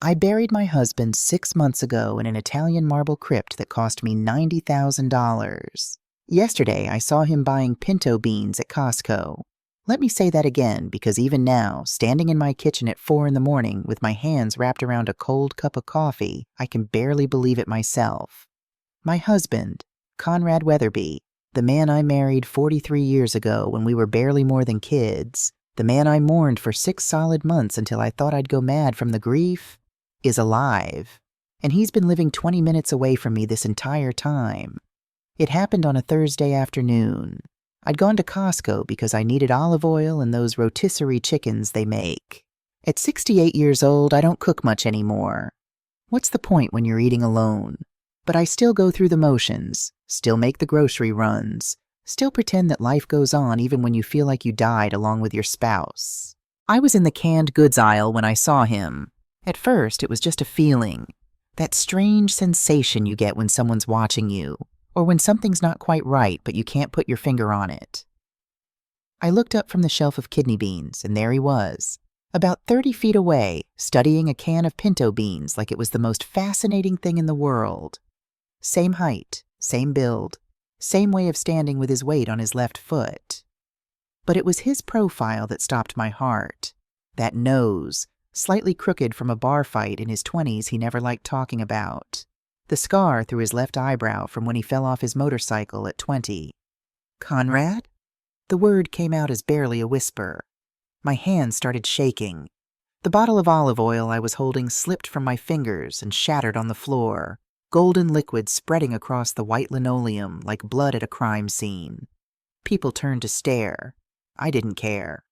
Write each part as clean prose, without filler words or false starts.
I buried my husband 6 months ago in an Italian marble crypt that cost me $90,000. Yesterday, I saw him buying pinto beans at Costco. Let me say that again, because even now, standing in my kitchen at 4 in the morning with my hands wrapped around a cold cup of coffee, I can barely believe it myself. My husband, Conrad Weatherby, the man I married 43 years ago when we were barely more than kids, the man I mourned for 6 solid months until I thought I'd go mad from the grief, is alive, and he's been living 20 minutes away from me this entire time. It happened on a Thursday afternoon. I'd gone to Costco because I needed olive oil and those rotisserie chickens they make. At 68 years old, I don't cook much anymore. What's the point when you're eating alone? But I still go through the motions, still make the grocery runs, still pretend that life goes on even when you feel like you died along with your spouse. I was in the canned goods aisle when I saw him. At first, it was just a feeling, that strange sensation you get when someone's watching you, or when something's not quite right but you can't put your finger on it. I looked up from the shelf of kidney beans, and there he was, about 30 feet away, studying a can of pinto beans like it was the most fascinating thing in the world. Same height, same build, same way of standing with his weight on his left foot. But it was his profile that stopped my heart. That nose, slightly crooked from a bar fight in his 20s he never liked talking about. The scar through his left eyebrow from when he fell off his motorcycle at 20. Conrad? The word came out as barely a whisper. My hands started shaking. The bottle of olive oil I was holding slipped from my fingers and shattered on the floor, golden liquid spreading across the white linoleum like blood at a crime scene. People turned to stare. I didn't care.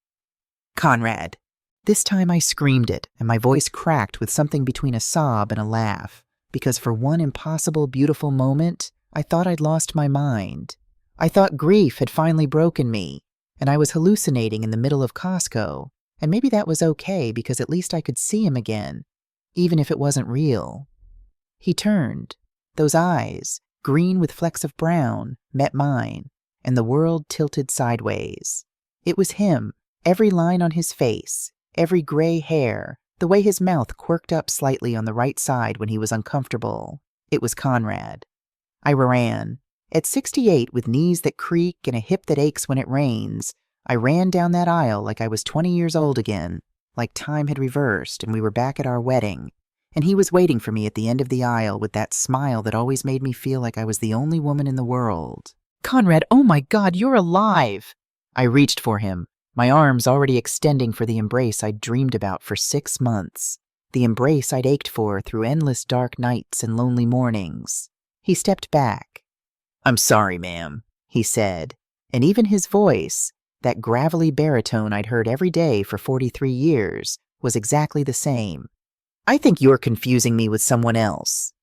Conrad. This time I screamed it, and my voice cracked with something between a sob and a laugh, because for one impossible, beautiful moment, I thought I'd lost my mind. I thought grief had finally broken me, and I was hallucinating in the middle of Costco, and maybe that was okay because at least I could see him again, even if it wasn't real. He turned. Those eyes, green with flecks of brown, met mine, and the world tilted sideways. It was him, every line on his face, every gray hair, the way his mouth quirked up slightly on the right side when he was uncomfortable. It was Conrad. I ran. At 68, with knees that creak and a hip that aches when it rains, I ran down that aisle like I was 20 years old again, like time had reversed and we were back at our wedding, and he was waiting for me at the end of the aisle with that smile that always made me feel like I was the only woman in the world. Conrad, oh my God, you're alive! I reached for him, my arms already extending for the embrace I'd dreamed about for 6 months, the embrace I'd ached for through endless dark nights and lonely mornings. He stepped back. I'm sorry, ma'am, he said, and even his voice, that gravelly baritone I'd heard every day for 43 years, was exactly the same. I think you're confusing me with someone else.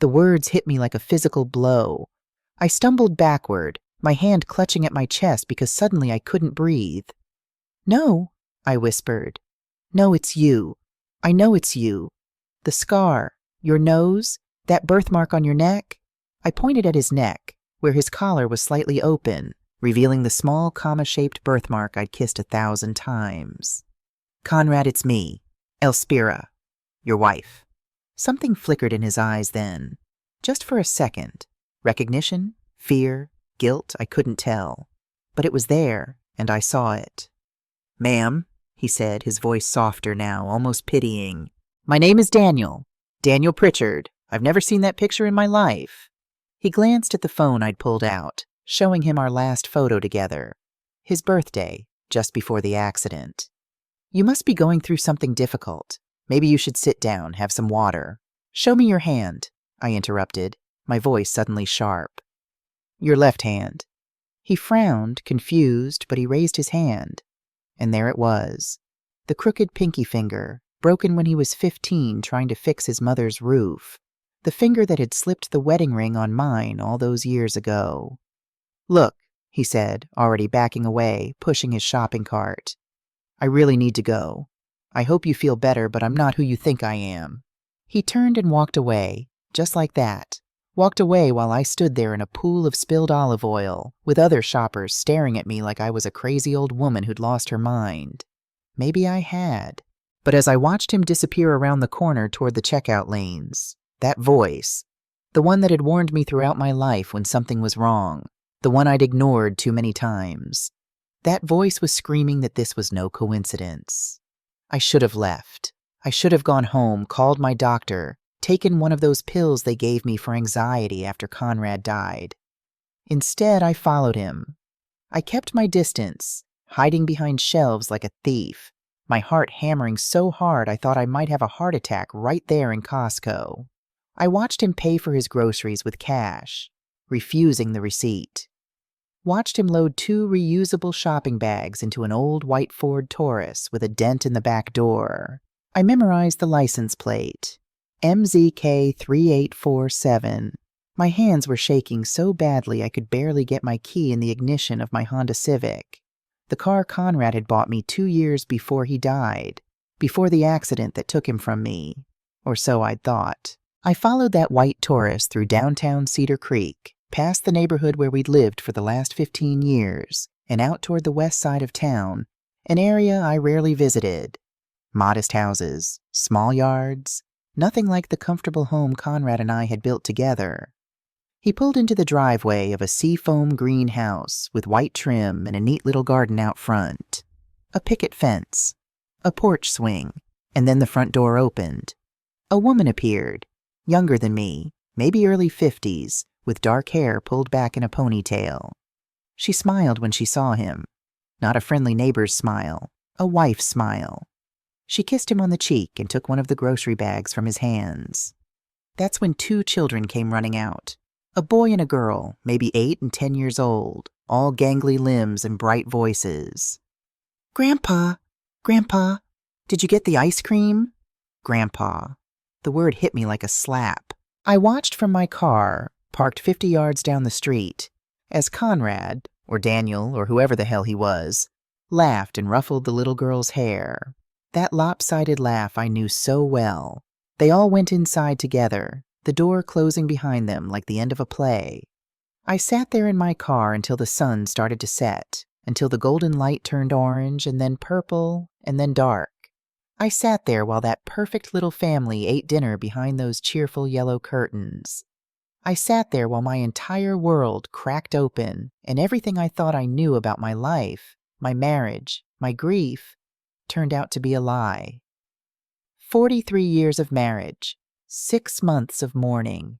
The words hit me like a physical blow. I stumbled backward, my hand clutching at my chest because suddenly I couldn't breathe. No, I whispered. No, it's you. I know it's you. The scar, your nose, that birthmark on your neck. I pointed at his neck, where his collar was slightly open, revealing the small comma-shaped birthmark I'd kissed 1,000 times. Conrad, it's me, Elspira, your wife. Something flickered in his eyes then, just for a second. Recognition, fear, guilt, I couldn't tell. But it was there, and I saw it. Ma'am, he said, his voice softer now, almost pitying. My name is Daniel. Daniel Pritchard. I've never seen that picture in my life. He glanced at the phone I'd pulled out, showing him our last photo together. His birthday, just before the accident. You must be going through something difficult. Maybe you should sit down, have some water. Show me your hand, I interrupted, my voice suddenly sharp. Your left hand. He frowned, confused, but he raised his hand. And there it was, the crooked pinky finger, broken when he was 15 trying to fix his mother's roof, the finger that had slipped the wedding ring on mine all those years ago. Look, he said, already backing away, pushing his shopping cart. I really need to go. I hope you feel better, but I'm not who you think I am. He turned and walked away, just like that. Walked away while I stood there in a pool of spilled olive oil, with other shoppers staring at me like I was a crazy old woman who'd lost her mind. Maybe I had, But as I watched him disappear around the corner toward the checkout lanes, that voice, the one that had warned me throughout my life when something was wrong, the one I'd ignored too many times, that voice was screaming that this was no coincidence. I should have left. I should have gone home, called my doctor, taken one of those pills they gave me for anxiety after Conrad died. Instead, I followed him. I kept my distance, hiding behind shelves like a thief, my heart hammering so hard I thought I might have a heart attack right there in Costco. I watched him pay for his groceries with cash, refusing the receipt. Watched him load 2 reusable shopping bags into an old white Ford Taurus with a dent in the back door. I memorized the license plate, MZK3847. My hands were shaking so badly I could barely get my key in the ignition of my Honda Civic, the car Conrad had bought me 2 years before he died, before the accident that took him from me, or so I'd thought. I followed that white Taurus through downtown Cedar Creek, past the neighborhood where we'd lived for the last 15 years, and out toward the west side of town, an area I rarely visited. Modest houses, small yards, nothing like the comfortable home Conrad and I had built together. He pulled into the driveway of a seafoam green house with white trim and a neat little garden out front, a picket fence, a porch swing, and then the front door opened. A woman appeared, younger than me, maybe early 50s, with dark hair pulled back in a ponytail. She smiled when she saw him. Not a friendly neighbor's smile, a wife's smile. She kissed him on the cheek and took one of the grocery bags from his hands. That's when 2 children came running out. A boy and a girl, maybe 8 and 10 years old, all gangly limbs and bright voices. "Grandpa, Grandpa, did you get the ice cream?" Grandpa. The word hit me like a slap. I watched from my car, parked 50 yards down the street, as Conrad, or Daniel, or whoever the hell he was, laughed and ruffled the little girl's hair. That lopsided laugh I knew so well. They all went inside together, the door closing behind them like the end of a play. I sat there in my car until the sun started to set, until the golden light turned orange and then purple and then dark. I sat there while that perfect little family ate dinner behind those cheerful yellow curtains. I sat there while my entire world cracked open and everything I thought I knew about my life, my marriage, my grief, turned out to be a lie. 43 years of marriage, 6 months of mourning.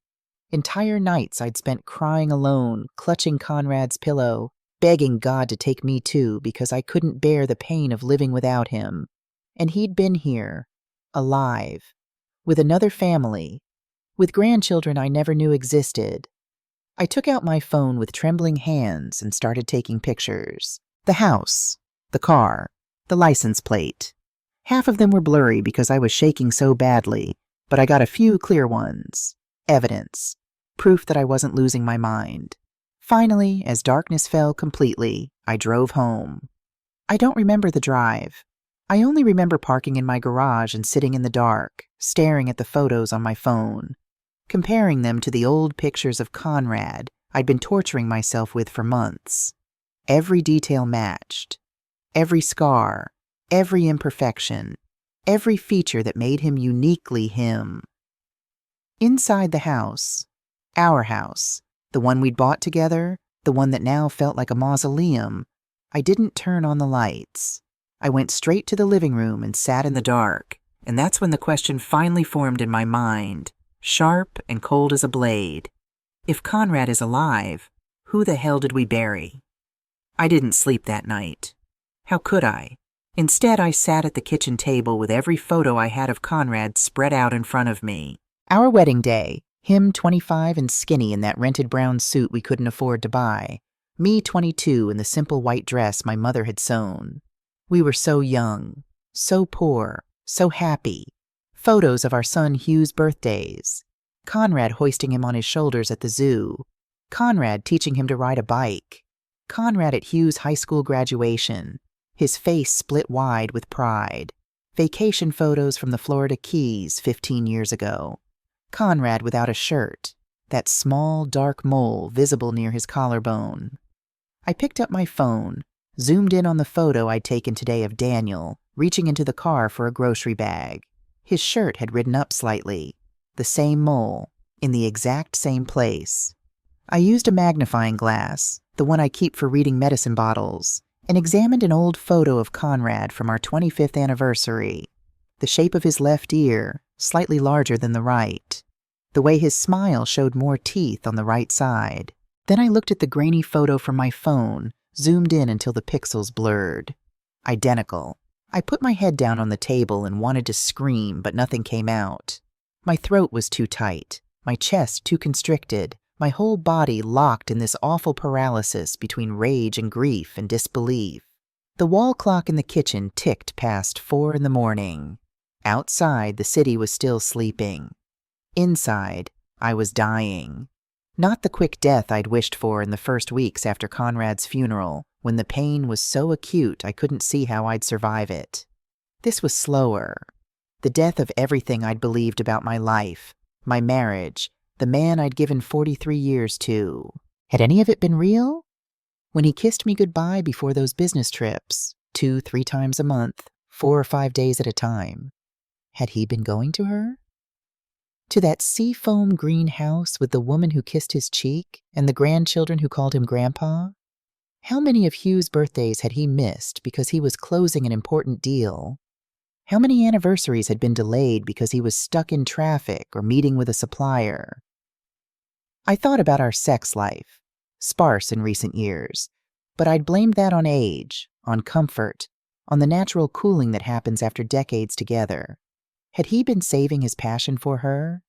Entire nights I'd spent crying alone, clutching Conrad's pillow, begging God to take me too because I couldn't bear the pain of living without him. And he'd been here, alive, with another family, with grandchildren I never knew existed. I took out my phone with trembling hands and started taking pictures. The house, the car, the license plate. Half of them were blurry because I was shaking so badly, but I got a few clear ones. Evidence. Proof that I wasn't losing my mind. Finally, as darkness fell completely, I drove home. I don't remember the drive. I only remember parking in my garage and sitting in the dark, staring at the photos on my phone, comparing them to the old pictures of Conrad I'd been torturing myself with for months. Every detail matched. Every scar, every imperfection, every feature that made him uniquely him. Inside the house, our house, the one we'd bought together, the one that now felt like a mausoleum, I didn't turn on the lights. I went straight to the living room and sat in the dark, and that's when the question finally formed in my mind, sharp and cold as a blade. If Conrad is alive, who the hell did we bury? I didn't sleep that night. How could I? Instead, I sat at the kitchen table with every photo I had of Conrad spread out in front of me. Our wedding day, him 25 and skinny in that rented brown suit we couldn't afford to buy, me 22 in the simple white dress my mother had sewn. We were so young, so poor, so happy. Photos of our son Hugh's birthdays. Conrad hoisting him on his shoulders at the zoo. Conrad teaching him to ride a bike. Conrad at Hugh's high school graduation, his face split wide with pride. Vacation photos from the Florida Keys 15 years ago. Conrad without a shirt, that small, dark mole visible near his collarbone. I picked up my phone, zoomed in on the photo I'd taken today of Daniel, reaching into the car for a grocery bag. His shirt had ridden up slightly. The same mole, in the exact same place. I used a magnifying glass, the one I keep for reading medicine bottles, and examined an old photo of Conrad from our 25th anniversary. The shape of his left ear, slightly larger than the right. The way his smile showed more teeth on the right side. Then I looked at the grainy photo from my phone, zoomed in until the pixels blurred. Identical. I put my head down on the table and wanted to scream, but nothing came out. My throat was too tight, my chest too constricted, my whole body locked in this awful paralysis between rage and grief and disbelief. The wall clock in the kitchen ticked past 4 a.m. Outside, the city was still sleeping. Inside, I was dying. Not the quick death I'd wished for in the first weeks after Conrad's funeral, when the pain was so acute I couldn't see how I'd survive it. This was slower. The death of everything I'd believed about my life, my marriage, the man I'd given 43 years to. Had any of it been real? When he kissed me goodbye before those business trips, 2-3 times a month, 4 or 5 days at a time, had he been going to her? To that seafoam green house with the woman who kissed his cheek and the grandchildren who called him Grandpa? How many of Hugh's birthdays had he missed because he was closing an important deal? How many anniversaries had been delayed because he was stuck in traffic or meeting with a supplier? I thought about our sex life, sparse in recent years, but I'd blamed that on age, on comfort, on the natural cooling that happens after decades together. Had he been saving his passion for her?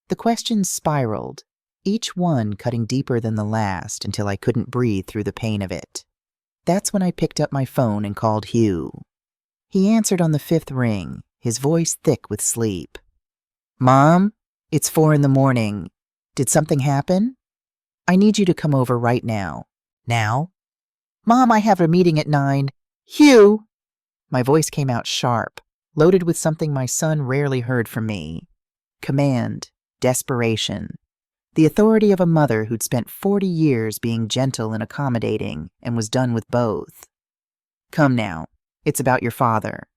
The questions spiraled, each one cutting deeper than the last until I couldn't breathe through the pain of it. That's when I picked up my phone and called Hugh. He answered on the 5th ring, his voice thick with sleep. "Mom, it's 4 a.m. Did something happen? I need you to come over right now." "Now?" "Mom, I have a meeting at 9. Hugh!" My voice came out sharp, loaded with something my son rarely heard from me. Command, desperation. The authority of a mother who'd spent 40 years being gentle and accommodating and was done with both. "Come now. It's about your father."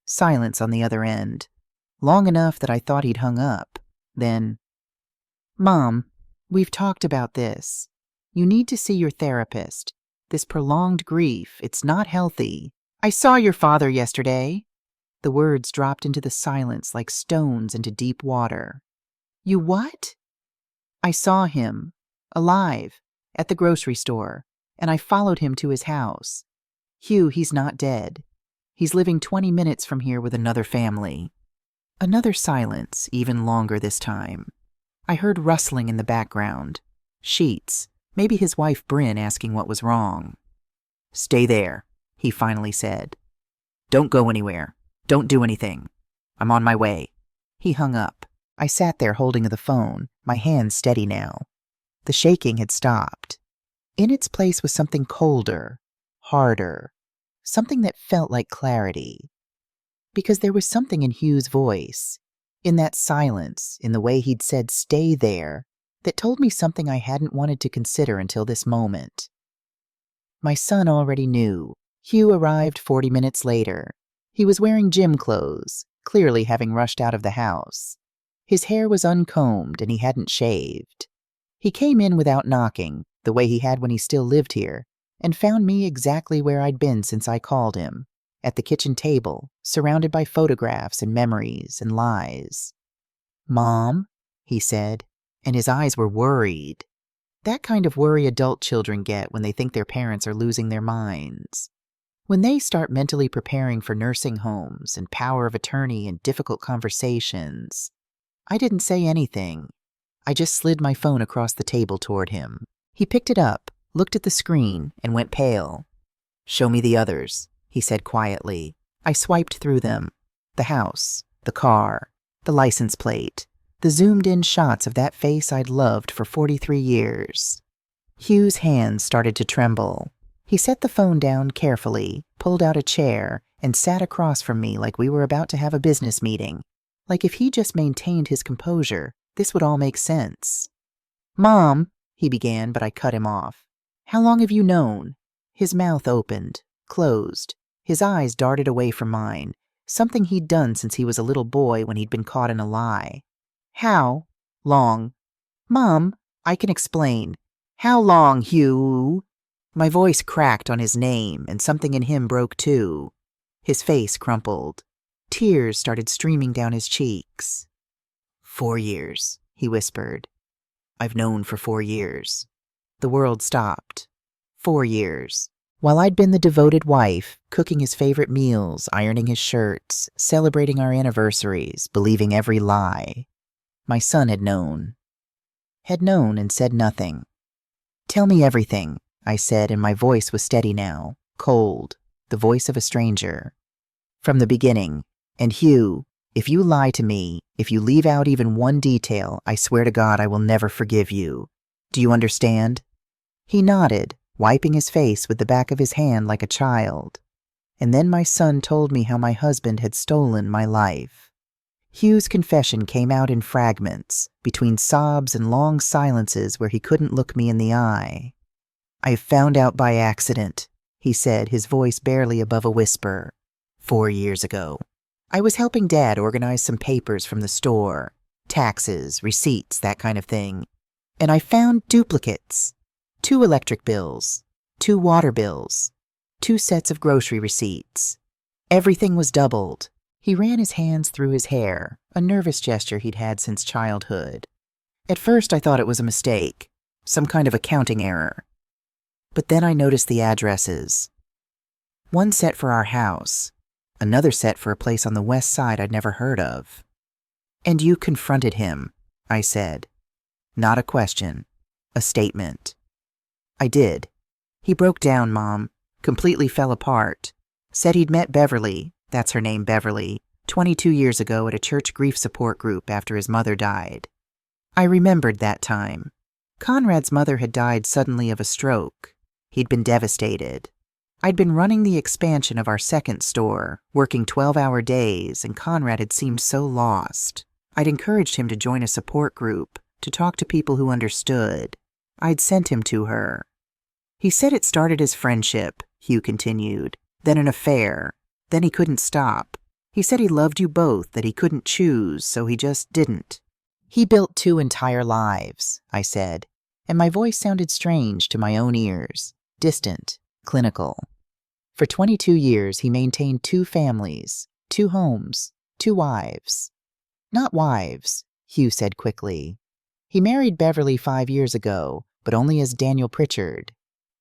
Silence on the other end. Long enough that I thought he'd hung up. Then, "Mom, we've talked about this. You need to see your therapist. This prolonged grief, it's not healthy. I saw your father yesterday." The words dropped into the silence like stones into deep water. "You what?" "I saw him, alive, at the grocery store, and I followed him to his house. Hugh, he's not dead. He's living 20 minutes from here with another family." Another silence, even longer this time. I heard rustling in the background. Sheets, maybe his wife Bryn asking what was wrong. "Stay there," he finally said. "Don't go anywhere. Don't do anything. I'm on my way." He hung up. I sat there holding the phone, my hands steady now. The shaking had stopped. In its place was something colder, harder, something that felt like clarity. Because there was something in Hugh's voice, in that silence, in the way he'd said "stay there," that told me something I hadn't wanted to consider until this moment. My son already knew. Hugh arrived 40 minutes later. He was wearing gym clothes, clearly having rushed out of the house. His hair was uncombed and he hadn't shaved. He came in without knocking, the way he had when he still lived here, and found me exactly where I'd been since I called him, at the kitchen table, surrounded by photographs and memories and lies. "Mom," he said, and his eyes were worried. That kind of worry adult children get when they think their parents are losing their minds. When they start mentally preparing for nursing homes and power of attorney and difficult conversations. I didn't say anything. I just slid my phone across the table toward him. He picked it up, looked at the screen, and went pale. "Show me the others," he said quietly. I swiped through them. The house, the car, the license plate, the zoomed-in shots of that face I'd loved for 43 years. Hugh's hands started to tremble. He set the phone down carefully, pulled out a chair, and sat across from me like we were about to have a business meeting. Like if he just maintained his composure, this would all make sense. "Mom," he began, but I cut him off. "How long have you known?" His mouth opened, closed. His eyes darted away from mine, something he'd done since he was a little boy when he'd been caught in a lie. How long? Mom, I can explain. How long, Hugh? My voice cracked on his name, and something in him broke too. His face crumpled. Tears started streaming down his cheeks. 4 years, he whispered. I've known for 4 years. The world stopped. 4 years. While I'd been the devoted wife, cooking his favorite meals, ironing his shirts, celebrating our anniversaries, believing every lie, my son had known. Had known and said nothing. Tell me everything, I said, and my voice was steady now, cold, the voice of a stranger. From the beginning. And Hugh, if you lie to me, if you leave out even one detail, I swear to God I will never forgive you. Do you understand? He nodded, wiping his face with the back of his hand like a child. And then my son told me how my husband had stolen my life. Hugh's confession came out in fragments, between sobs and long silences where he couldn't look me in the eye. I found out by accident, he said, his voice barely above a whisper. 4 years ago. I was helping Dad organize some papers from the store, taxes, receipts, that kind of thing, and I found duplicates. 2 electric bills, 2 water bills, 2 sets of grocery receipts. Everything was doubled. He ran his hands through his hair, a nervous gesture he'd had since childhood. At first I thought it was a mistake, some kind of accounting error. But then I noticed the addresses. 1 set for our house, another set for a place on the west side I'd never heard of. And you confronted him, I said. Not a question, a statement. I did. He broke down, Mom, completely fell apart. Said he'd met Beverly, that's her name, Beverly, 22 years ago at a church grief support group after his mother died. I remembered that time. Conrad's mother had died suddenly of a stroke. He'd been devastated. I'd been running the expansion of our second store, working 12-hour days, and Conrad had seemed so lost. I'd encouraged him to join a support group, to talk to people who understood. I'd sent him to her. He said it started as friendship, Hugh continued, then an affair, then he couldn't stop. He said he loved you both, that he couldn't choose, so he just didn't. He built 2 entire lives, I said, and my voice sounded strange to my own ears, distant, clinical. For 22 years, he maintained 2 families, 2 homes, 2 wives. Not wives, Hugh said quickly. He married Beverly 5 years ago, but only as Daniel Pritchard.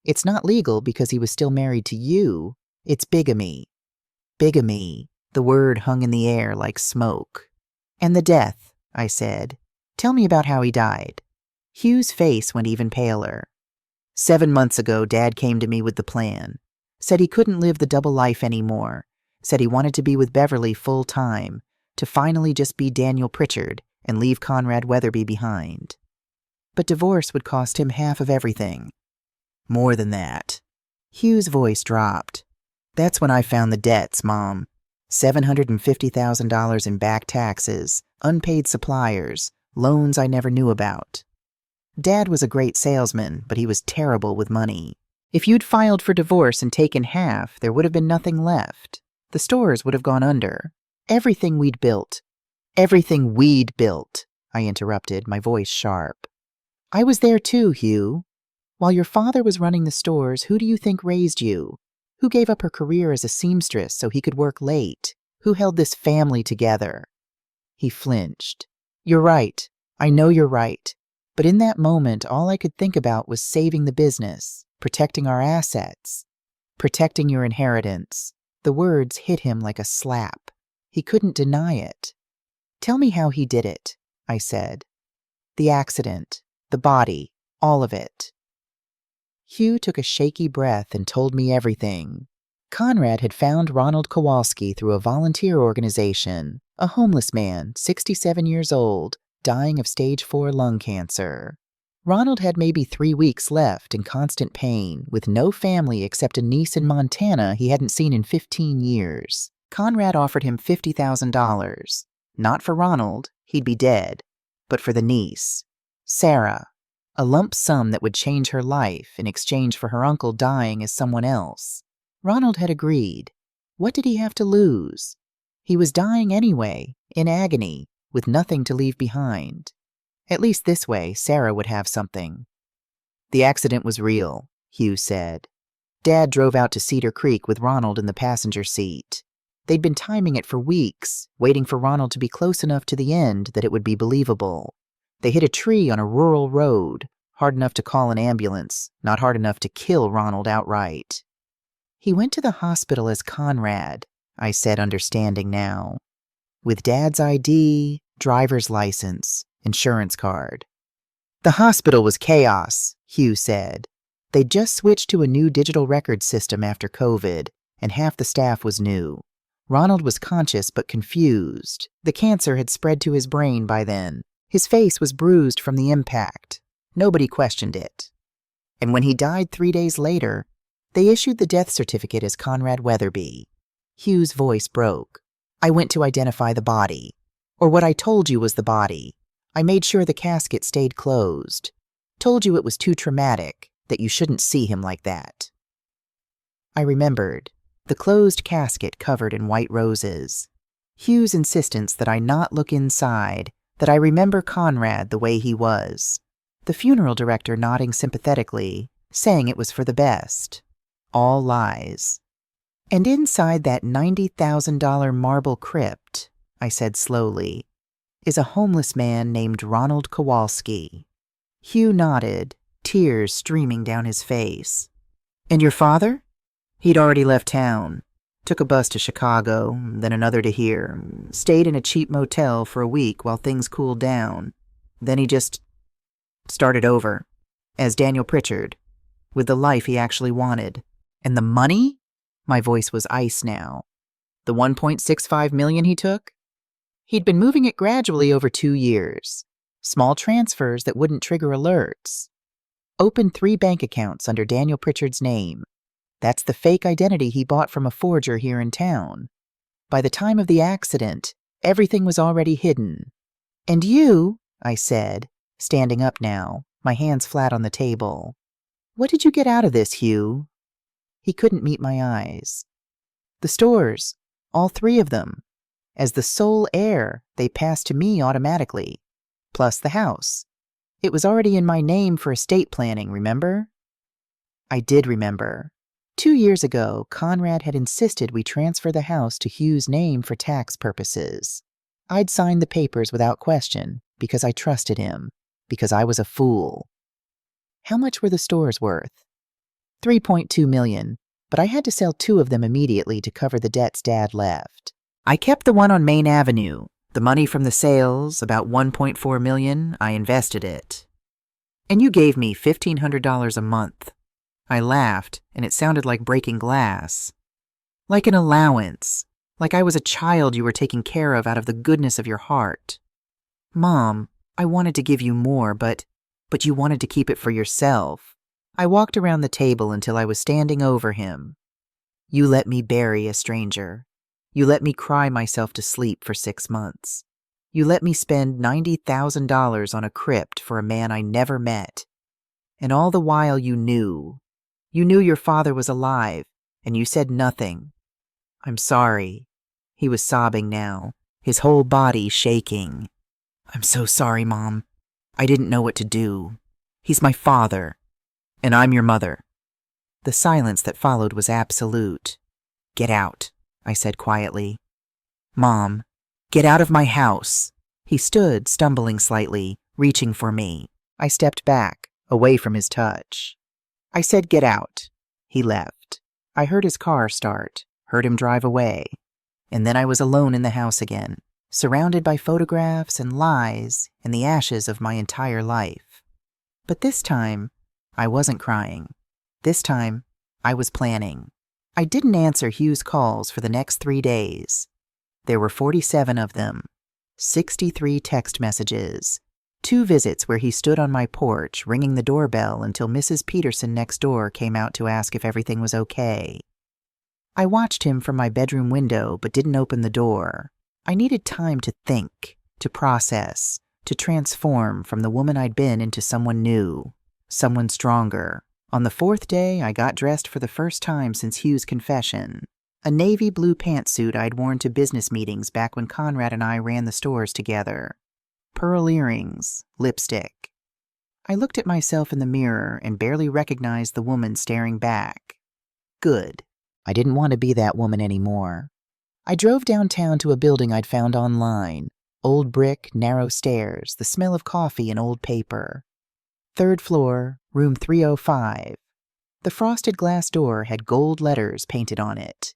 It's not legal because he was still married to you. It's bigamy. Bigamy. The word hung in the air like smoke. And the death, I said. Tell me about how he died. Hugh's face went even paler. 7 months ago, Dad came to me with the plan. Said he couldn't live the double life anymore. Said he wanted to be with Beverly full time, to finally just be Daniel Pritchard and leave Conrad Weatherby behind. But divorce would cost him half of everything. More than that. Hugh's voice dropped. That's when I found the debts, Mom. $750,000 in back taxes, unpaid suppliers, loans I never knew about. Dad was a great salesman, but he was terrible with money. If you'd filed for divorce and taken half, there would have been nothing left. The stores would have gone under. Everything we'd built. Everything we'd built, I interrupted, my voice sharp. I was there too, Hugh. While your father was running the stores, who do you think raised you? Who gave up her career as a seamstress so he could work late? Who held this family together? He flinched. You're right. I know you're right. But in that moment, all I could think about was saving the business, protecting our assets, protecting your inheritance. The words hit him like a slap. He couldn't deny it. Tell me how he did it, I said. The accident, the body, all of it. Hugh took a shaky breath and told me everything. Conrad had found Ronald Kowalski through a volunteer organization, a homeless man, 67 years old, dying of stage 4 lung cancer. Ronald had maybe 3 weeks left in constant pain, with no family except a niece in Montana he hadn't seen in 15 years. Conrad offered him $50,000. Not for Ronald, he'd be dead, but for the niece, Sarah. A lump sum that would change her life in exchange for her uncle dying as someone else. Ronald had agreed. What did he have to lose? He was dying anyway, in agony, with nothing to leave behind. At least this way, Sarah would have something. The accident was real, Hugh said. Dad drove out to Cedar Creek with Ronald in the passenger seat. They'd been timing it for weeks, waiting for Ronald to be close enough to the end that it would be believable. They hit a tree on a rural road, hard enough to call an ambulance, not hard enough to kill Ronald outright. He went to the hospital as Conrad, I said, understanding now. With Dad's ID, driver's license, insurance card. The hospital was chaos, Hugh said. They'd just switched to a new digital record system after COVID, and half the staff was new. Ronald was conscious but confused. The cancer had spread to his brain by then. His face was bruised from the impact. Nobody questioned it. And when he died 3 days later, they issued the death certificate as Conrad Weatherby. Hugh's voice broke. I went to identify the body. Or what I told you was the body. I made sure the casket stayed closed. Told you it was too traumatic, that you shouldn't see him like that. I remembered. The closed casket covered in white roses. Hugh's insistence that I not look inside, that I remember Conrad the way he was. The funeral director nodding sympathetically, saying it was for the best. All lies. And inside that $90,000 marble crypt, I said slowly, is a homeless man named Ronald Kowalski. Hugh nodded, tears streaming down his face. And your father? He'd already left town. Took a bus to Chicago, then another to here. Stayed in a cheap motel for a week while things cooled down. Then he just started over, as Daniel Pritchard, with the life he actually wanted. And the money? My voice was ice now. The $1.65 million he took? He'd been moving it gradually over 2 years. Small transfers that wouldn't trigger alerts. Opened 3 bank accounts under Daniel Pritchard's name. That's the fake identity he bought from a forger here in town. By the time of the accident, everything was already hidden. And you, I said, standing up now, my hands flat on the table. What did you get out of this, Hugh? He couldn't meet my eyes. The stores, all 3 of them. As the sole heir, they passed to me automatically. Plus the house. It was already in my name for estate planning, remember? I did remember. 2 years ago, Conrad had insisted we transfer the house to Hugh's name for tax purposes. I'd signed the papers without question because I trusted him, because I was a fool. How much were the stores worth? $3.2 million, but I had to sell 2 of them immediately to cover the debts Dad left. I kept the one on Main Avenue. The money from the sales, about $1.4 million, I invested it. And you gave me $1,500 a month. I laughed, and it sounded like breaking glass. Like an allowance, like I was a child you were taking care of out of the goodness of your heart. Mom, I wanted to give you more, but you wanted to keep it for yourself. I walked around the table until I was standing over him. You let me bury a stranger. You let me cry myself to sleep for 6 months. You let me spend $90,000 on a crypt for a man I never met. And all the while you knew. You knew your father was alive, and you said nothing. I'm sorry. He was sobbing now, his whole body shaking. I'm so sorry, Mom. I didn't know what to do. He's my father, and I'm your mother. The silence that followed was absolute. Get out, I said quietly. Mom, get out of my house. He stood, stumbling slightly, reaching for me. I stepped back, away from his touch. I said get out. He left. I heard his car start, heard him drive away. And then I was alone in the house again, surrounded by photographs and lies and the ashes of my entire life. But this time, I wasn't crying. This time, I was planning. I didn't answer Hugh's calls for the next 3 days. There were 47 of them, 63 text messages, 2 visits where he stood on my porch ringing the doorbell until Mrs. Peterson next door came out to ask if everything was okay. I watched him from my bedroom window but didn't open the door. I needed time to think, to process, to transform from the woman I'd been into someone new, someone stronger. On the 4th day, I got dressed for the first time since Hugh's confession. A navy blue pantsuit I'd worn to business meetings back when Conrad and I ran the stores together. Pearl earrings, lipstick. I looked at myself in the mirror and barely recognized the woman staring back. Good. I didn't want to be that woman anymore. I drove downtown to a building I'd found online. Old brick, narrow stairs, the smell of coffee and old paper. 3rd floor, room 305. The frosted glass door had gold letters painted on it.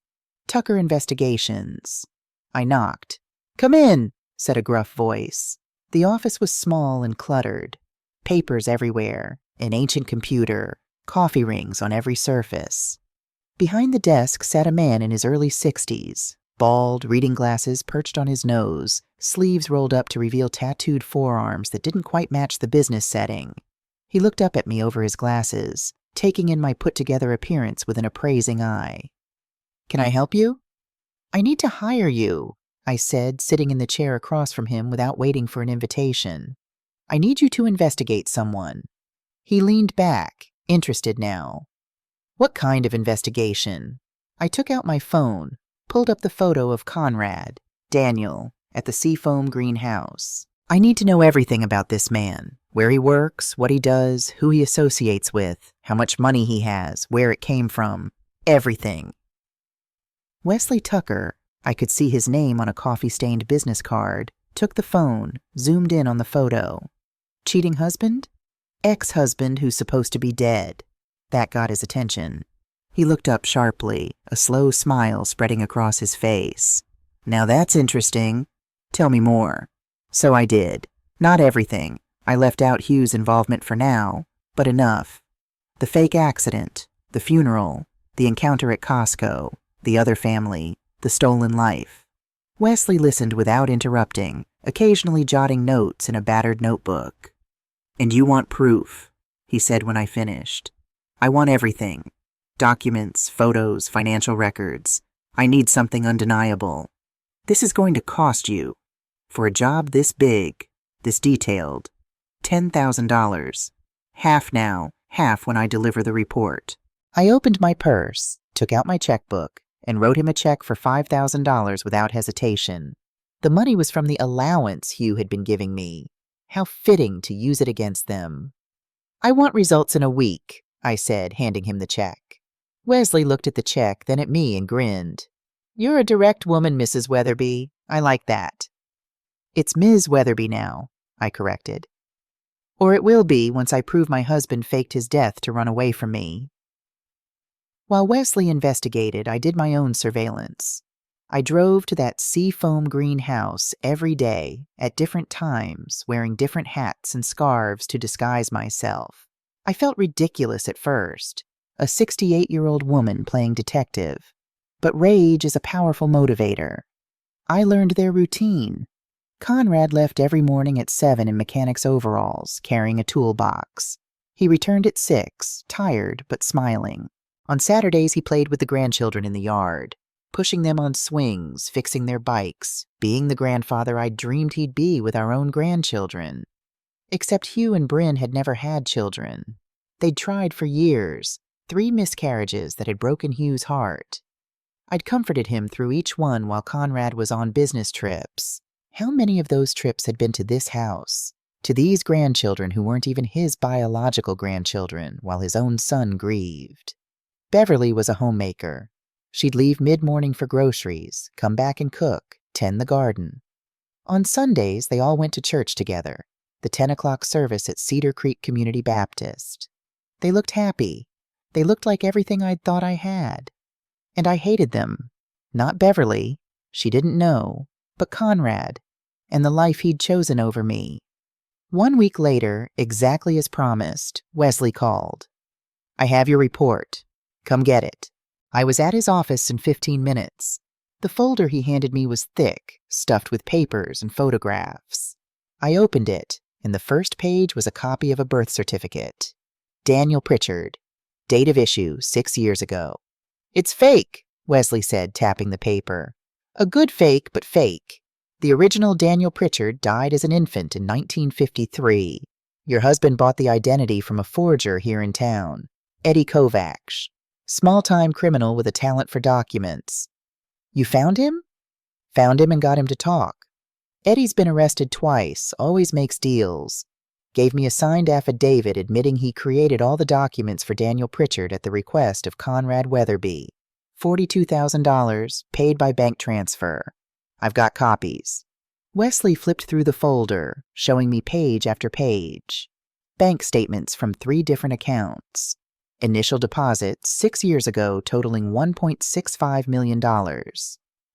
Tucker Investigations. I knocked. "Come in," said a gruff voice. The office was small and cluttered. Papers everywhere, an ancient computer, coffee rings on every surface. Behind the desk sat a man in his early 60s, bald, reading glasses perched on his nose, sleeves rolled up to reveal tattooed forearms that didn't quite match the business setting. He looked up at me over his glasses, taking in my put-together appearance with an appraising eye. "Can I help you?" "I need to hire you," I said, sitting in the chair across from him without waiting for an invitation. "I need you to investigate someone." He leaned back, interested now. "What kind of investigation?" I took out my phone, pulled up the photo of Conrad, Daniel, at the Seafoam greenhouse. "I need to know everything about this man. Where he works, what he does, who he associates with, how much money he has, where it came from. Everything." Wesley Tucker, I could see his name on a coffee-stained business card, took the phone, zoomed in on the photo. Cheating husband? Ex-husband who's supposed to be dead. That got his attention. He looked up sharply, a slow smile spreading across his face. "Now that's interesting. Tell me more." So I did. Not everything. I left out Hugh's involvement for now, but enough. The fake accident, the funeral, the encounter at Costco, the other family, the stolen life. Wesley listened without interrupting, occasionally jotting notes in a battered notebook. "And you want proof," he said when I finished. "I want everything. Documents, photos, financial records. I need something undeniable. This is going to cost you. For a job this big, this detailed, $10,000. Half now, half when I deliver the report." I opened my purse, took out my checkbook, and wrote him a check for $5,000 without hesitation. The money was from the allowance Hugh had been giving me. How fitting to use it against them. "I want results in a week," I said, handing him the check. Wesley looked at the check, then at me and grinned. "You're a direct woman, Mrs. Weatherby. I like that." "It's Ms. Weatherby now," I corrected. "Or it will be once I prove my husband faked his death to run away from me." While Wesley investigated, I did my own surveillance. I drove to that Seafoam greenhouse every day, at different times, wearing different hats and scarves to disguise myself. I felt ridiculous at first, a 68-year-old woman playing detective. But rage is a powerful motivator. I learned their routine. Conrad left every morning at 7 in mechanic's overalls, carrying a toolbox. He returned at 6, tired but smiling. On Saturdays, he played with the grandchildren in the yard, pushing them on swings, fixing their bikes, being the grandfather I dreamed he'd be with our own grandchildren. Except Hugh and Bryn had never had children. They'd tried for years, 3 miscarriages that had broken Hugh's heart. I'd comforted him through each one while Conrad was on business trips. How many of those trips had been to this house, to these grandchildren who weren't even his biological grandchildren, while his own son grieved? Beverly was a homemaker. She'd leave mid-morning for groceries, come back and cook, tend the garden. On Sundays, they all went to church together, the 10 o'clock service at Cedar Creek Community Baptist. They looked happy. They looked like everything I'd thought I had. And I hated them. Not Beverly, she didn't know, but Conrad, and the life he'd chosen over me. 1 week later, exactly as promised, Wesley called. "I have your report. Come get it." I was at his office in 15 minutes. The folder he handed me was thick, stuffed with papers and photographs. I opened it, and the first page was a copy of a birth certificate. Daniel Pritchard. Date of issue, 6 years ago. "It's fake," Wesley said, tapping the paper. "A good fake, but fake. The original Daniel Pritchard died as an infant in 1953. Your husband bought the identity from a forger here in town, Eddie Kovacs. Small-time criminal with a talent for documents. You found him? Found him and got him to talk. Eddie's been arrested twice, always makes deals. Gave me a signed affidavit admitting he created all the documents for Daniel Pritchard at the request of Conrad Weatherby. $42,000, paid by bank transfer. I've got copies. Wesley flipped through the folder, showing me page after page. Bank statements from 3 different accounts. Initial deposits 6 years ago totaling $1.65 million.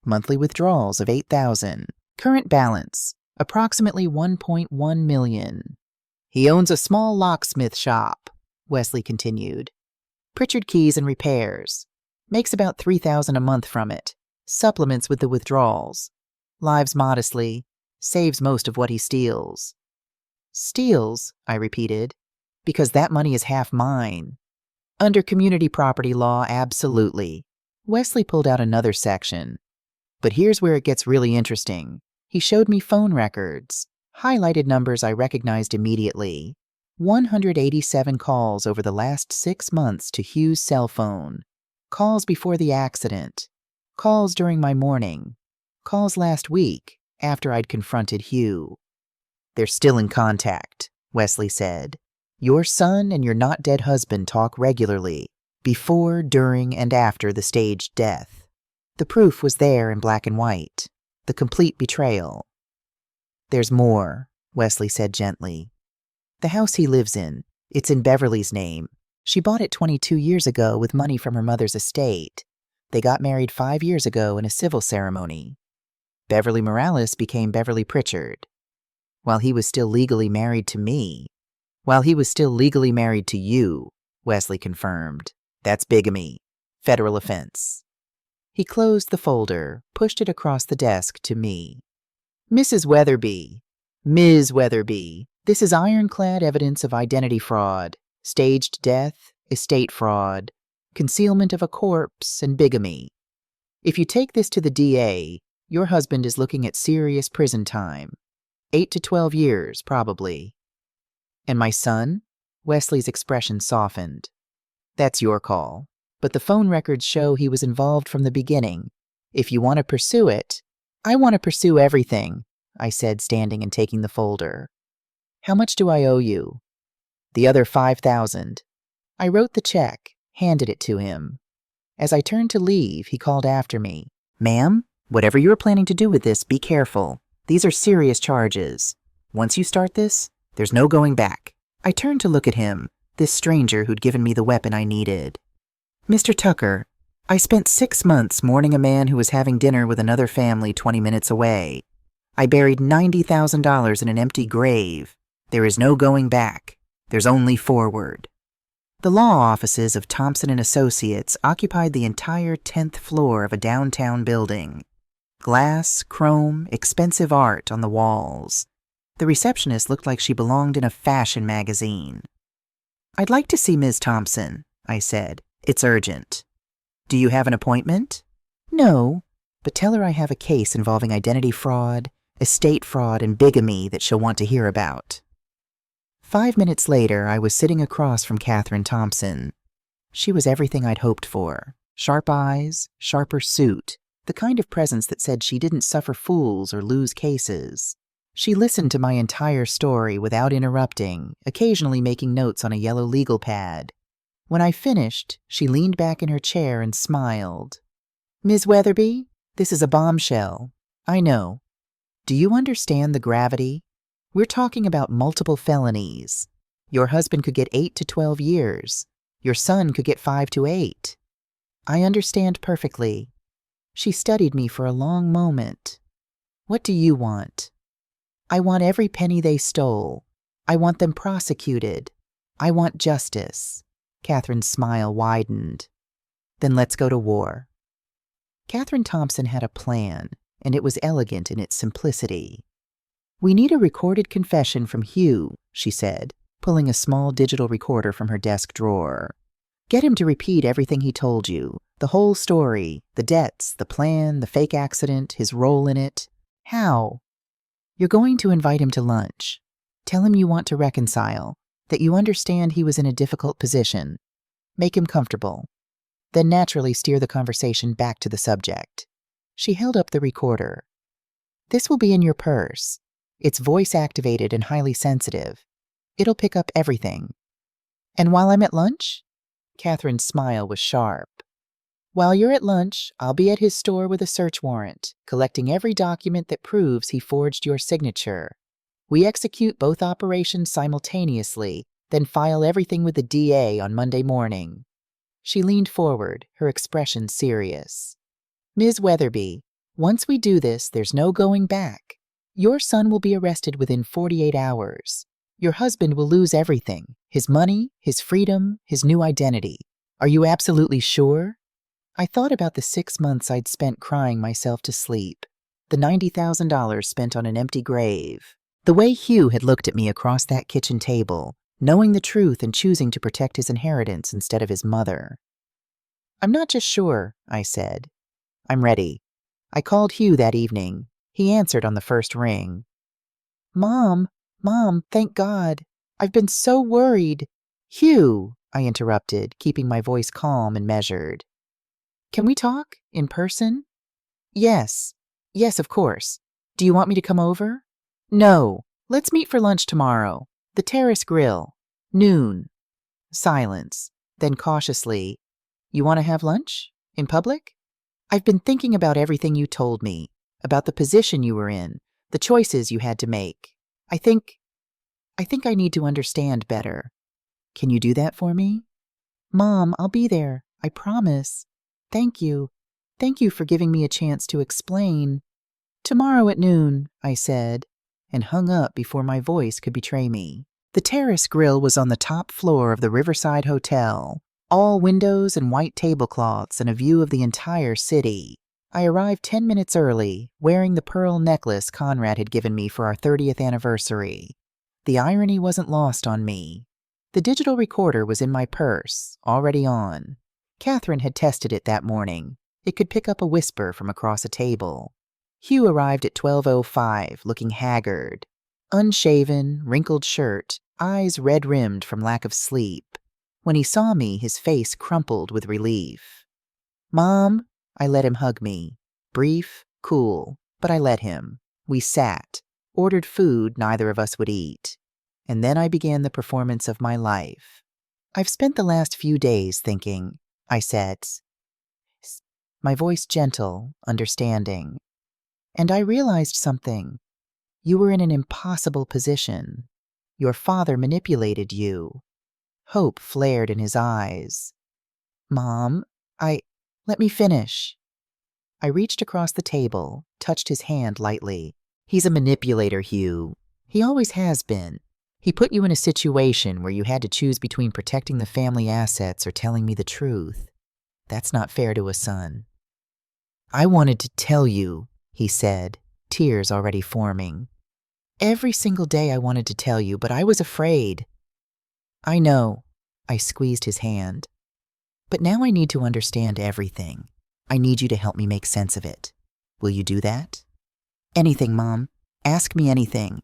Monthly withdrawals of $8,000. Current balance, approximately $1.1 million. He owns a small locksmith shop, Wesley continued. Pritchard Keys and Repairs. Makes about $3,000 a month from it. Supplements with the withdrawals. Lives modestly. Saves most of what he steals. Steals, I repeated, because that money is half mine. Under community property law, absolutely. Wesley pulled out another section. But here's where it gets really interesting. He showed me phone records, highlighted numbers I recognized immediately. 187 calls over the last 6 months to Hugh's cell phone. Calls before the accident. Calls during my morning. Calls last week, after I'd confronted Hugh. They're still in contact, Wesley said. Your son and your not-dead husband talk regularly, before, during, and after the staged death. The proof was there in black and white. The complete betrayal. There's more, Wesley said gently. The house he lives in, it's in Beverly's name. She bought it 22 years ago with money from her mother's estate. They got married 5 years ago in a civil ceremony. Beverly Morales became Beverly Pritchard. While he was still legally married to me. While he was still legally married to you, Wesley confirmed. That's bigamy. Federal offense. He closed the folder, pushed it across the desk to me. Mrs. Weatherby, Ms. Weatherby, this is ironclad evidence of identity fraud, staged death, estate fraud, concealment of a corpse, and bigamy. If you take this to the DA, your husband is looking at serious prison time. 8 to 12 years, probably. And my son? Wesley's expression softened. That's your call. But the phone records show he was involved from the beginning. If you want to pursue it, I want to pursue everything, I said, standing and taking the folder. How much do I owe you? The other $5,000. I wrote the check, handed it to him. As I turned to leave, he called after me. Ma'am, whatever you're planning to do with this, be careful. These are serious charges. Once you start this, there's no going back. I turned to look at him, this stranger who'd given me the weapon I needed. Mr. Tucker, I spent 6 months mourning a man who was having dinner with another family 20 minutes away. I buried $90,000 in an empty grave. There is no going back. There's only forward. The law offices of Thompson & Associates occupied the entire 10th floor of a downtown building. Glass, chrome, expensive art on the walls. The receptionist looked like she belonged in a fashion magazine. I'd like to see Ms. Thompson, I said. It's urgent. Do you have an appointment? No, but tell her I have a case involving identity fraud, estate fraud, and bigamy that she'll want to hear about. 5 minutes later, I was sitting across from Catherine Thompson. She was everything I'd hoped for. Sharp eyes, sharper suit, the kind of presence that said she didn't suffer fools or lose cases. She listened to my entire story without interrupting, occasionally making notes on a yellow legal pad. When I finished, she leaned back in her chair and smiled. Ms. Weatherby, this is a bombshell. I know. Do you understand the gravity? We're talking about multiple felonies. Your husband could get 8 to 12 years. Your son could get 5 to 8. I understand perfectly. She studied me for a long moment. What do you want? I want every penny they stole. I want them prosecuted. I want justice. Catherine's smile widened. Then let's go to war. Catherine Thompson had a plan, and it was elegant in its simplicity. We need a recorded confession from Hugh, she said, pulling a small digital recorder from her desk drawer. Get him to repeat everything he told you, the whole story, the debts, the plan, the fake accident, his role in it. How? You're going to invite him to lunch. Tell him you want to reconcile, that you understand he was in a difficult position. Make him comfortable. Then naturally steer the conversation back to the subject. She held up the recorder. This will be in your purse. It's voice-activated and highly sensitive. It'll pick up everything. And while I'm at lunch? Catherine's smile was sharp. While you're at lunch, I'll be at his store with a search warrant, collecting every document that proves he forged your signature. We execute both operations simultaneously, then file everything with the DA on Monday morning. She leaned forward, her expression serious. Ms. Weatherby, once we do this, there's no going back. Your son will be arrested within 48 hours. Your husband will lose everything, his money, his freedom, his new identity. Are you absolutely sure? I thought about the 6 months I'd spent crying myself to sleep, the $90,000 spent on an empty grave, the way Hugh had looked at me across that kitchen table, knowing the truth and choosing to protect his inheritance instead of his mother. I'm not just sure, I said. I'm ready. I called Hugh that evening. He answered on the first ring. Mom, thank God. I've been so worried. Hugh, I interrupted, keeping my voice calm and measured. Can we talk? In person? Yes, of course. Do you want me to come over? No, let's meet for lunch tomorrow. The Terrace Grill. Noon. Silence. Then cautiously, you want to have lunch? In public? I've been thinking about everything you told me, about the position you were in, the choices you had to make. I think I need to understand better. Can you do that for me? Mom, I'll be there. I promise. Thank you. Thank you for giving me a chance to explain. Tomorrow at noon, I said, and hung up before my voice could betray me. The Terrace Grill was on the top floor of the Riverside Hotel, all windows and white tablecloths and a view of the entire city. I arrived 10 minutes early, wearing the pearl necklace Conrad had given me for our 30th anniversary. The irony wasn't lost on me. The digital recorder was in my purse, already on. Catherine had tested it that morning. It could pick up a whisper from across a table. Hugh arrived at 12:05, looking haggard. Unshaven, wrinkled shirt, eyes red-rimmed from lack of sleep. When he saw me, his face crumpled with relief. Mom, I let him hug me. Brief, cool, but I let him. We sat, ordered food neither of us would eat. And then I began the performance of my life. I've spent the last few days thinking, I said, my voice gentle, understanding. And I realized something. You were in an impossible position. Your father manipulated you. Hope flared in his eyes. Mom, let me finish. I reached across the table, touched his hand lightly. He's a manipulator, Hugh. He always has been. He put you in a situation where you had to choose between protecting the family assets or telling me the truth. That's not fair to a son. I wanted to tell you, he said, tears already forming. Every single day I wanted to tell you, but I was afraid. I know. I squeezed his hand. But now I need to understand everything. I need you to help me make sense of it. Will you do that? Anything, Mom. Ask me anything.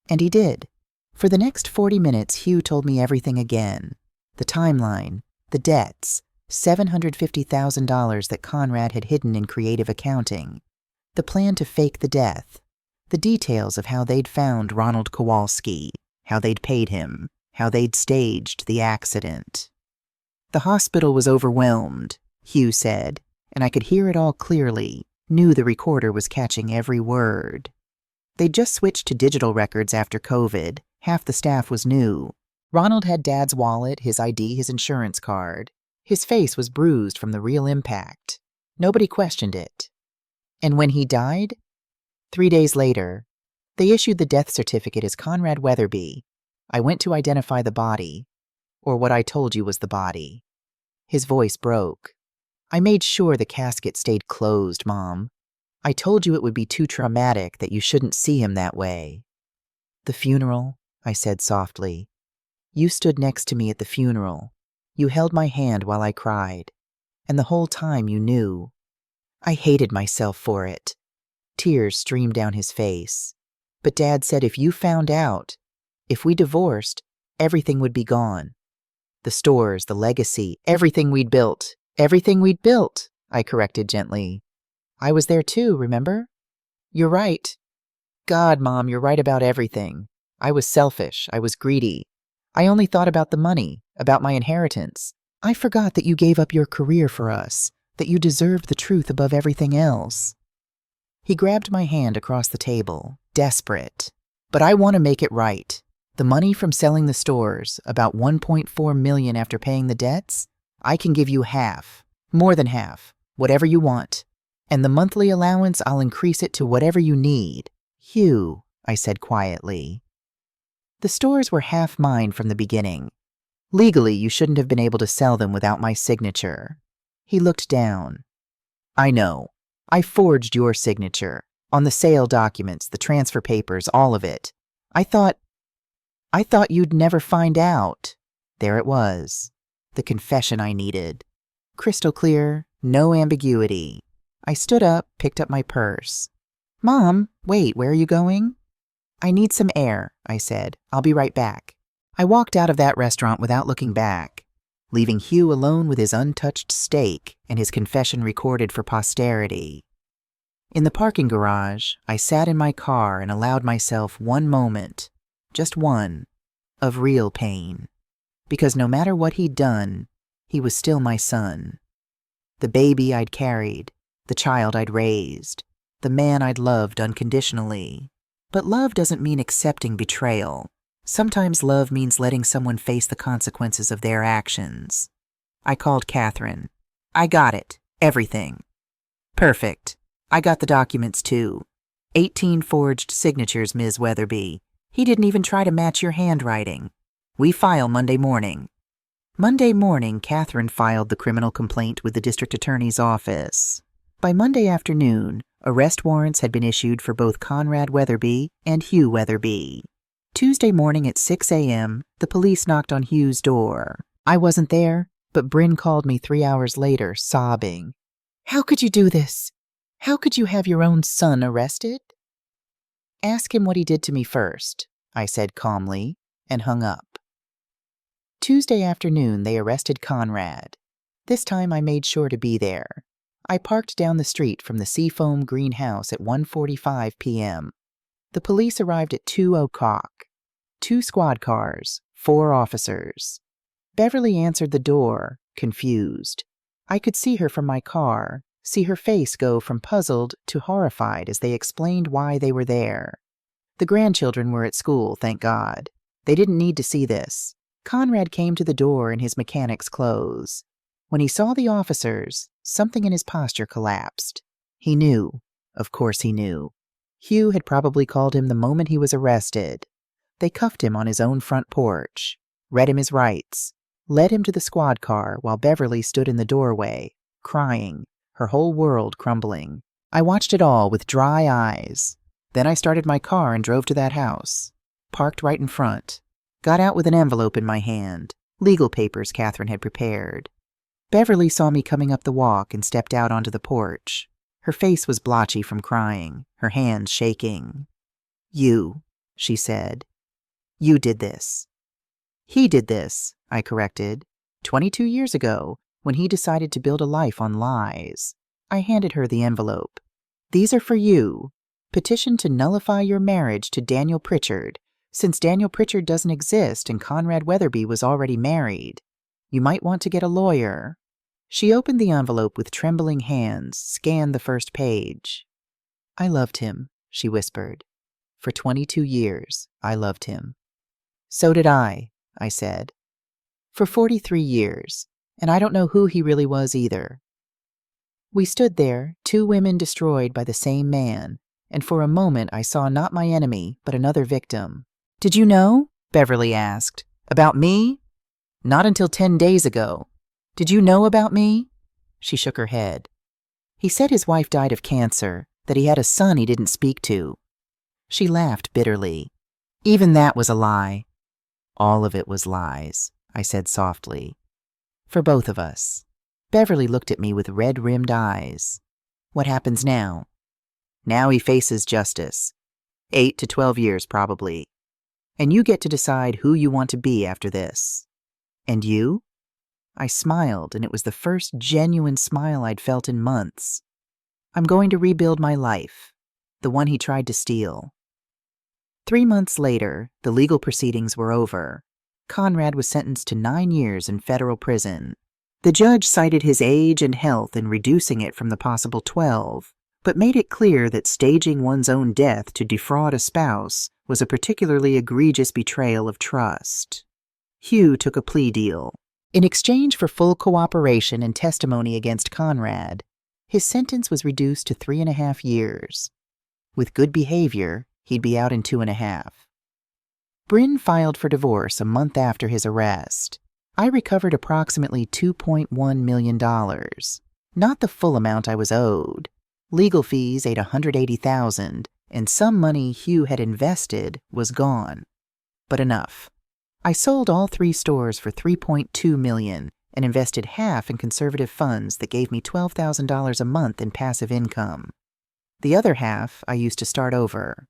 And he did. For the next 40 minutes, Hugh told me everything again. The timeline, the debts, $750,000 that Conrad had hidden in creative accounting, the plan to fake the death, the details of how they'd found Ronald Kowalski, how they'd paid him, how they'd staged the accident. The hospital was overwhelmed, Hugh said, and I could hear it all clearly, knew the recorder was catching every word. They'd just switched to digital records after COVID. Half the staff was new. Ronald had Dad's wallet, his ID, his insurance card. His face was bruised from the real impact. Nobody questioned it. And when he died? 3 days later, they issued the death certificate as Conrad Weatherby. I went to identify the body, or what I told you was the body. His voice broke. I made sure the casket stayed closed, Mom. I told you it would be too traumatic, that you shouldn't see him that way. The funeral, I said softly. You stood next to me at the funeral. You held my hand while I cried. And the whole time you knew. I hated myself for it. Tears streamed down his face. But Dad said if you found out, if we divorced, everything would be gone. The stores, the legacy, everything we'd built, I corrected gently. I was there too, remember? You're right. God, Mom, you're right about everything. I was selfish. I was greedy. I only thought about the money, about my inheritance. I forgot that you gave up your career for us, that you deserved the truth above everything else. He grabbed my hand across the table, desperate. But I want to make it right. The money from selling the stores, about $1.4 million after paying the debts, I can give you half, more than half, whatever you want. And the monthly allowance, I'll increase it to whatever you need. Hugh, I said quietly. The stores were half mine from the beginning. Legally, you shouldn't have been able to sell them without my signature. He looked down. I know. I forged your signature. On the sale documents, the transfer papers, all of it. I thought you'd never find out. There it was. The confession I needed. Crystal clear, no ambiguity. I stood up, picked up my purse. Mom, wait, where are you going? I need some air, I said. I'll be right back. I walked out of that restaurant without looking back, leaving Hugh alone with his untouched steak and his confession recorded for posterity. In the parking garage, I sat in my car and allowed myself one moment, just one, of real pain. Because no matter what he'd done, he was still my son. The baby I'd carried, the child I'd raised, the man I'd loved unconditionally. But love doesn't mean accepting betrayal. Sometimes love means letting someone face the consequences of their actions. I called Catherine. I got it. Everything. Perfect. I got the documents too. 18 forged signatures, Ms. Weatherby. He didn't even try to match your handwriting. We file Monday morning. Monday morning, Catherine filed the criminal complaint with the district attorney's office. By Monday afternoon, arrest warrants had been issued for both Conrad Weatherby and Hugh Weatherby. Tuesday morning at 6 a.m., the police knocked on Hugh's door. I wasn't there, but Bryn called me 3 hours later, sobbing. How could you do this? How could you have your own son arrested? Ask him what he did to me first, I said calmly, and hung up. Tuesday afternoon, they arrested Conrad. This time I made sure to be there. I parked down the street from the Seafoam greenhouse at 1:45 p.m. The police arrived at 2:00. 2 squad cars, 4 officers. Beverly answered the door, confused. I could see her from my car, see her face go from puzzled to horrified as they explained why they were there. The grandchildren were at school, thank God. They didn't need to see this. Conrad came to the door in his mechanic's clothes. When he saw the officers, something in his posture collapsed. He knew. Of course he knew. Hugh had probably called him the moment he was arrested. They cuffed him on his own front porch, read him his rights, led him to the squad car while Beverly stood in the doorway, crying, her whole world crumbling. I watched it all with dry eyes. Then I started my car and drove to that house. Parked right in front. Got out with an envelope in my hand, legal papers Catherine had prepared. Beverly saw me coming up the walk and stepped out onto the porch. Her face was blotchy from crying, her hands shaking. You, she said. You did this. He did this, I corrected, 22 years ago, when he decided to build a life on lies. I handed her the envelope. These are for you. Petition to nullify your marriage to Daniel Pritchard, since Daniel Pritchard doesn't exist and Conrad Weatherby was already married. You might want to get a lawyer. She opened the envelope with trembling hands, scanned the first page. I loved him, she whispered. For 22 years, I loved him. So did I said. For 43 years, and I don't know who he really was either. We stood there, 2 women destroyed by the same man, and for a moment I saw not my enemy, but another victim. Did you know? Beverly asked. About me? Not until 10 days ago. Did you know about me? She shook her head. He said his wife died of cancer, that he had a son he didn't speak to. She laughed bitterly. Even that was a lie. All of it was lies, I said softly. For both of us. Beverly looked at me with red-rimmed eyes. What happens now? Now he faces justice. 8 to 12 years, probably. And you get to decide who you want to be after this. And you? I smiled, and it was the first genuine smile I'd felt in months. I'm going to rebuild my life, the one he tried to steal. 3 months later, the legal proceedings were over. Conrad was sentenced to 9 years in federal prison. The judge cited his age and health in reducing it from the possible 12, but made it clear that staging one's own death to defraud a spouse was a particularly egregious betrayal of trust. Hugh took a plea deal. In exchange for full cooperation and testimony against Conrad, his sentence was reduced to 3.5 years. With good behavior, he'd be out in 2.5. Bryn filed for divorce a month after his arrest. I recovered approximately $2.1 million. Not the full amount I was owed. Legal fees ate $180,000, and some money Hugh had invested was gone. But enough. I sold all 3 stores for $3.2 million and invested half in conservative funds that gave me $12,000 a month in passive income. The other half I used to start over.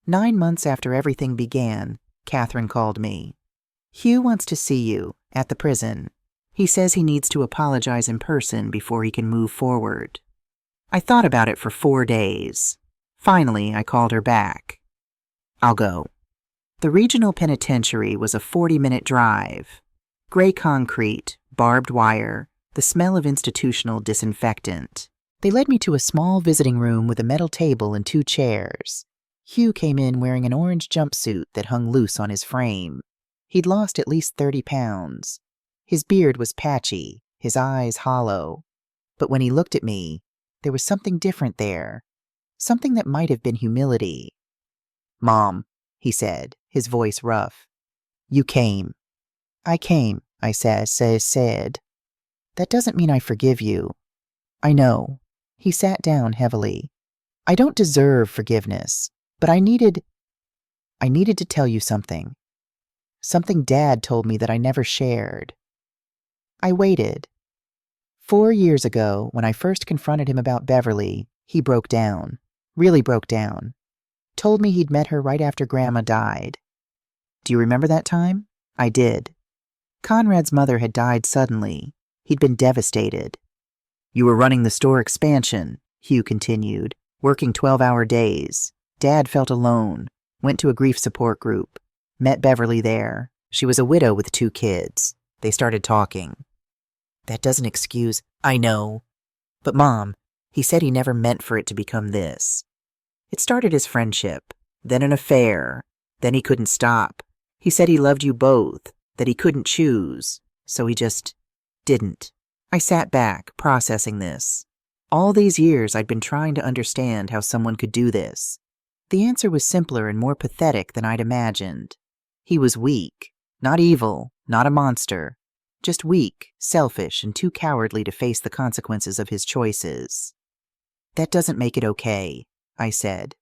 9 months after everything began, Catherine called me. Hugh wants to see you at the prison. He says he needs to apologize in person before he can move forward. I thought about it for 4 days. Finally, I called her back. I'll go. The regional penitentiary was a 40-minute drive. Gray concrete, barbed wire, the smell of institutional disinfectant. They led me to a small visiting room with a metal table and 2 chairs. Hugh came in wearing an orange jumpsuit that hung loose on his frame. He'd lost at least 30 pounds. His beard was patchy, his eyes hollow. But when he looked at me, there was something different there. Something that might have been humility. "Mom," he said, his voice rough. "You came." "I came," I said. "That doesn't mean I forgive you." "I know." He sat down heavily. "I don't deserve forgiveness, but I needed to tell you something. Something Dad told me that I never shared." I waited. 4 years ago, when I first confronted him about Beverly, he broke down. Really broke down. Told me he'd met her right after Grandma died. Do you remember that time? I did. Conrad's mother had died suddenly. He'd been devastated. "You were running the store expansion," Hugh continued, "working 12-hour days. Dad felt alone, went to a grief support group, met Beverly there. She was a widow with 2 kids. They started talking." "That doesn't excuse—" "I know. But Mom, he said he never meant for it to become this. It started as friendship, then an affair, then he couldn't stop. He said he loved you both, that he couldn't choose, so he just didn't." I sat back, processing this. All these years I'd been trying to understand how someone could do this. The answer was simpler and more pathetic than I'd imagined. He was weak, not evil, not a monster, just weak, selfish, and too cowardly to face the consequences of his choices. "That doesn't make it okay," I said.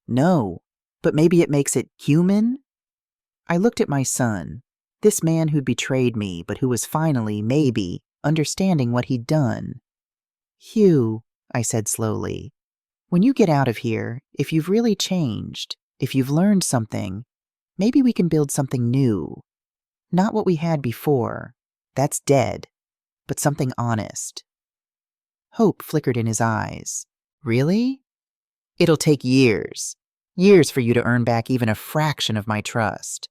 "No, but maybe it makes it human?" I looked at my son, this man who'd betrayed me, but who was finally, maybe, understanding what he'd done. "Hugh," I said slowly, "when you get out of here, if you've really changed, if you've learned something, maybe we can build something new. Not what we had before. That's dead. But something honest." Hope flickered in his eyes. "Really?" "It'll take years. Years for you to earn back even a fraction of my trust.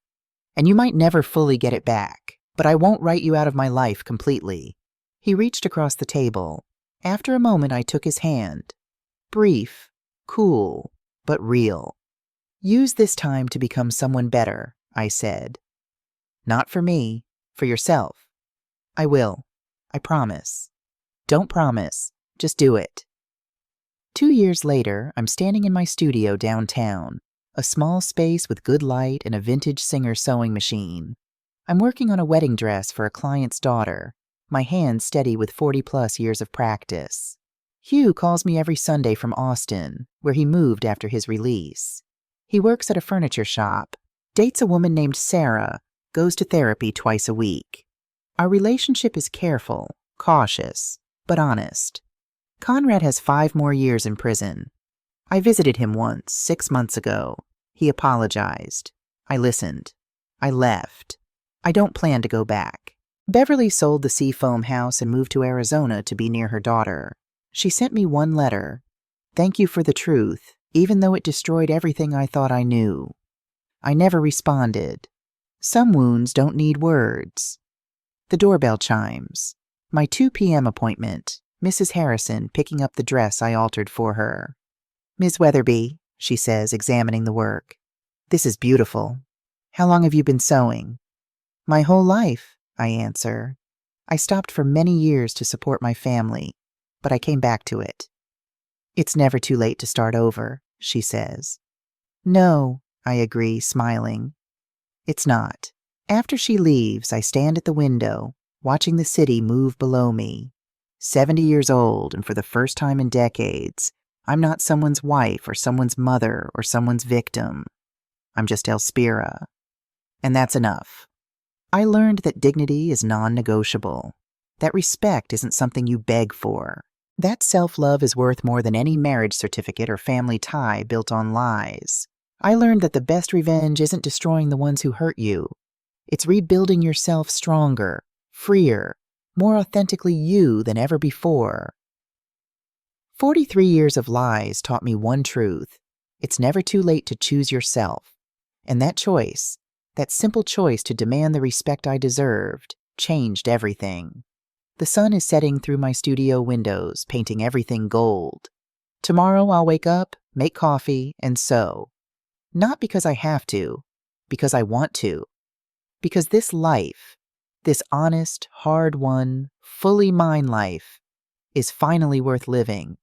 And you might never fully get it back, but I won't write you out of my life completely." He reached across the table. After a moment, I took his hand. Brief, cool, but real. "Use this time to become someone better," I said. "Not for me, for yourself." "I will. I promise." "Don't promise. Just do it." 2 years later, I'm standing in my studio downtown, a small space with good light and a vintage Singer sewing machine. I'm working on a wedding dress for a client's daughter, my hands steady with 40-plus years of practice. Hugh calls me every Sunday from Austin, where he moved after his release. He works at a furniture shop, dates a woman named Sarah, goes to therapy twice a week. Our relationship is careful, cautious, but honest. Conrad has 5 more years in prison. I visited him once, 6 months ago. He apologized. I listened. I left. I don't plan to go back. Beverly sold the Seafoam house and moved to Arizona to be near her daughter. She sent me one letter, Thank you for the truth, even though it destroyed everything I thought I knew. I never responded. Some wounds don't need words. The doorbell chimes. My 2 p.m. appointment, Mrs. Harrison picking up the dress I altered for her. Ms. Weatherby, she says, examining the work. This is beautiful. How long have you been sewing? My whole life, I answer. I stopped for many years to support my family, but I came back to it. It's never too late to start over, she says. No, I agree, smiling. It's not. After she leaves, I stand at the window, watching the city move below me. 70 years old, and for the first time in decades, I'm not someone's wife or someone's mother or someone's victim. I'm just Elspira. And that's enough. I learned that dignity is non-negotiable, that respect isn't something you beg for, that self-love is worth more than any marriage certificate or family tie built on lies. I learned that the best revenge isn't destroying the ones who hurt you. It's rebuilding yourself stronger, freer, more authentically you than ever before. 43 years of lies taught me one truth. It's never too late to choose yourself. And that choice, that simple choice to demand the respect I deserved, changed everything. The sun is setting through my studio windows, painting everything gold. Tomorrow I'll wake up, make coffee, and sew. Not because I have to, because I want to. Because this life, this honest, hard-won, fully mine life, is finally worth living.